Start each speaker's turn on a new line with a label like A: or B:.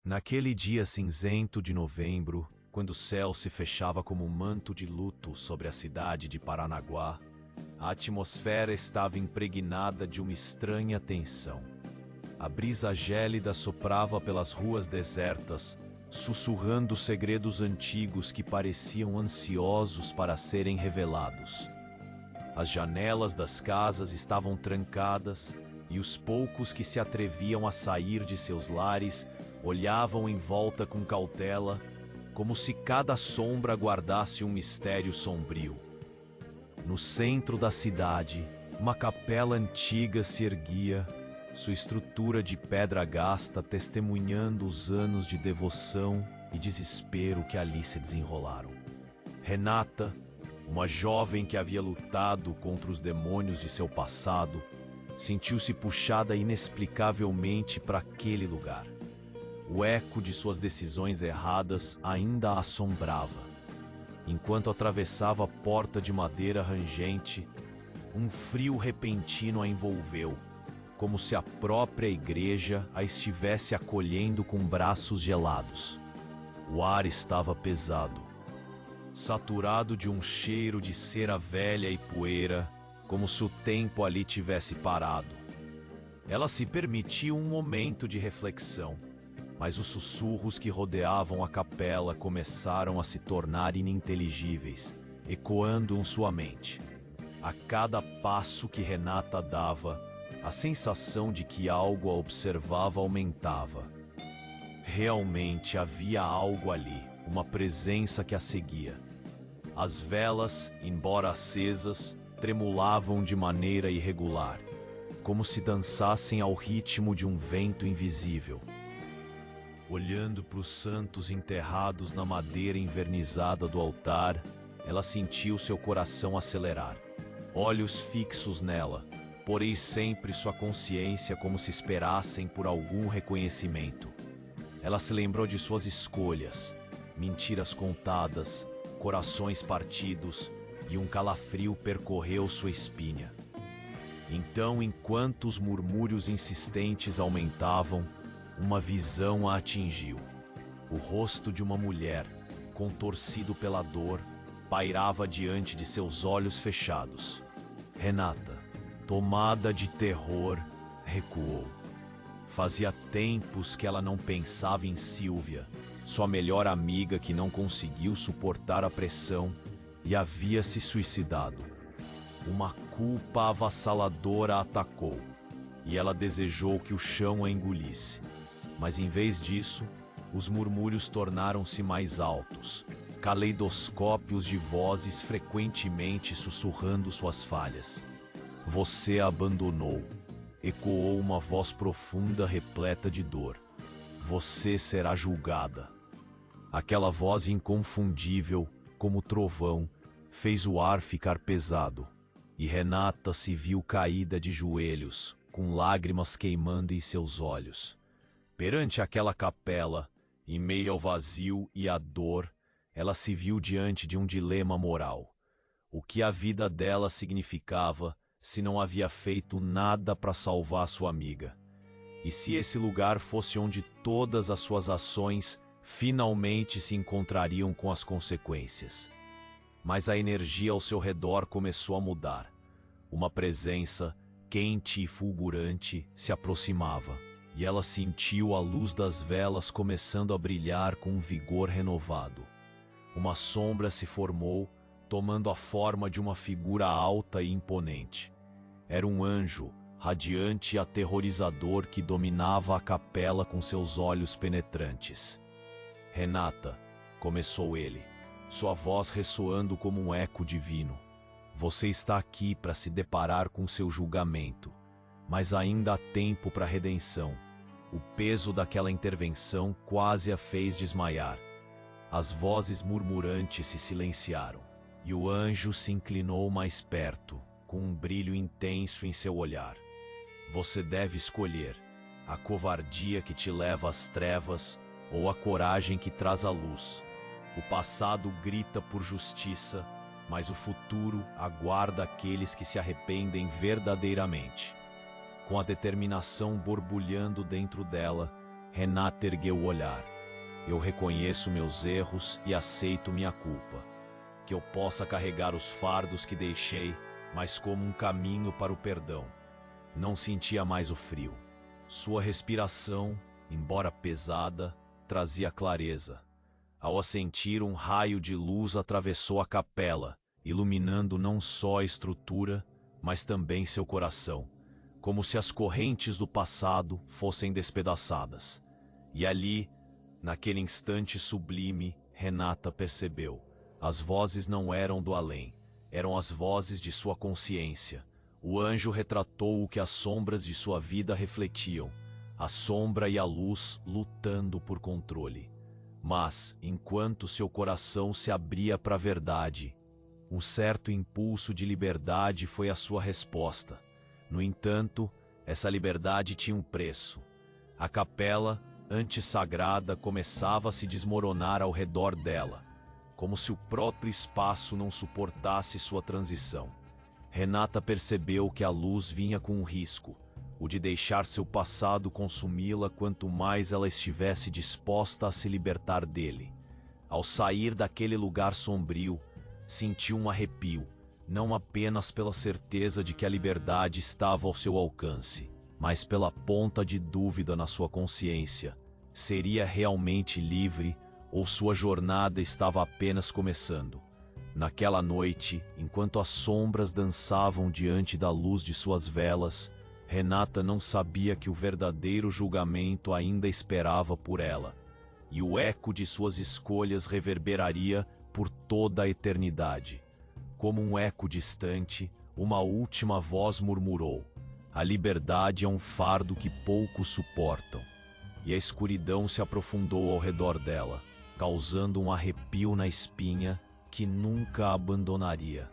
A: Naquele dia cinzento de novembro, quando o céu se fechava como um manto de luto sobre a cidade de Paranaguá, a atmosfera estava impregnada de uma estranha tensão. A brisa gélida soprava pelas ruas desertas, sussurrando segredos antigos que pareciam ansiosos para serem revelados. As janelas das casas estavam trancadas e os poucos que se atreviam a sair de seus lares olhavam em volta com cautela, como se cada sombra guardasse um mistério sombrio. No centro da cidade, uma capela antiga se erguia, sua estrutura de pedra gasta testemunhando os anos de devoção e desespero que ali se desenrolaram. Renata, uma jovem que havia lutado contra os demônios de seu passado, sentiu-se puxada inexplicavelmente para aquele lugar. O eco de suas decisões erradas ainda a assombrava. Enquanto atravessava a porta de madeira rangente, um frio repentino a envolveu, como se a própria igreja a estivesse acolhendo com braços gelados. O ar estava pesado, saturado de um cheiro de cera velha e poeira, como se o tempo ali tivesse parado. Ela se permitiu um momento de reflexão, mas os sussurros que rodeavam a capela começaram a se tornar ininteligíveis, ecoando em sua mente. A cada passo que Renata dava, a sensação de que algo a observava aumentava. Realmente havia algo ali, uma presença que a seguia. As velas, embora acesas, tremulavam de maneira irregular, como se dançassem ao ritmo de um vento invisível. Olhando para os santos enterrados na madeira envernizada do altar, ela sentiu seu coração acelerar. Olhos fixos nela, porém sempre sua consciência como se esperassem por algum reconhecimento. Ela se lembrou de suas escolhas, mentiras contadas, corações partidos, e um calafrio percorreu sua espinha. Então, enquanto os murmúrios insistentes aumentavam, uma visão a atingiu. O rosto de uma mulher, contorcido pela dor, pairava diante de seus olhos fechados. Renata, tomada de terror, recuou. Fazia tempos que ela não pensava em Silvia, sua melhor amiga que não conseguiu suportar a pressão e havia se suicidado. Uma culpa avassaladora a atacou, e ela desejou que o chão a engolisse. Mas em vez disso, os murmúrios tornaram-se mais altos, caleidoscópios de vozes frequentemente sussurrando suas falhas. Você a abandonou, ecoou uma voz profunda repleta de dor. Você será julgada. Aquela voz inconfundível, como trovão, fez o ar ficar pesado, e Renata se viu caída de joelhos, com lágrimas queimando em seus olhos. Perante aquela capela, em meio ao vazio e à dor, ela se viu diante de um dilema moral. O que a vida dela significava se não havia feito nada para salvar sua amiga? E se esse lugar fosse onde todas as suas ações finalmente se encontrariam com as consequências? Mas a energia ao seu redor começou a mudar. Uma presença, quente e fulgurante, se aproximava. E ela sentiu a luz das velas começando a brilhar com um vigor renovado. Uma sombra se formou, tomando a forma de uma figura alta e imponente. Era um anjo, radiante e aterrorizador, que dominava a capela com seus olhos penetrantes. Renata, começou ele, sua voz ressoando como um eco divino. Você está aqui para se deparar com seu julgamento, mas ainda há tempo para a redenção. O peso daquela intervenção quase a fez desmaiar. As vozes murmurantes se silenciaram, e o anjo se inclinou mais perto, com um brilho intenso em seu olhar. Você deve escolher a covardia que te leva às trevas ou a coragem que traz a luz. O passado grita por justiça, mas o futuro aguarda aqueles que se arrependem verdadeiramente. Com a determinação borbulhando dentro dela, Renata ergueu o olhar. Eu reconheço meus erros e aceito minha culpa. Que eu possa carregar os fardos que deixei, mas como um caminho para o perdão. Não sentia mais o frio. Sua respiração, embora pesada, trazia clareza. Ao assentir, um raio de luz atravessou a capela, iluminando não só a estrutura, mas também seu coração, como se as correntes do passado fossem despedaçadas. E ali, naquele instante sublime, Renata percebeu. As vozes não eram do além, eram as vozes de sua consciência. O anjo retratou o que as sombras de sua vida refletiam, a sombra e a luz lutando por controle. Mas, enquanto seu coração se abria para a verdade, um certo impulso de liberdade foi a sua resposta. No entanto, essa liberdade tinha um preço. A capela, antes sagrada, começava a se desmoronar ao redor dela, como se o próprio espaço não suportasse sua transição. Renata percebeu que a luz vinha com um risco, o de deixar seu passado consumi-la quanto mais ela estivesse disposta a se libertar dele. Ao sair daquele lugar sombrio, sentiu um arrepio, não apenas pela certeza de que a liberdade estava ao seu alcance, mas pela ponta de dúvida na sua consciência. Seria realmente livre ou sua jornada estava apenas começando? Naquela noite, enquanto as sombras dançavam diante da luz de suas velas, Renata não sabia que o verdadeiro julgamento ainda esperava por ela, e o eco de suas escolhas reverberaria por toda a eternidade. Como um eco distante, uma última voz murmurou: "A liberdade é um fardo que poucos suportam." E a escuridão se aprofundou ao redor dela, causando um arrepio na espinha que nunca abandonaria.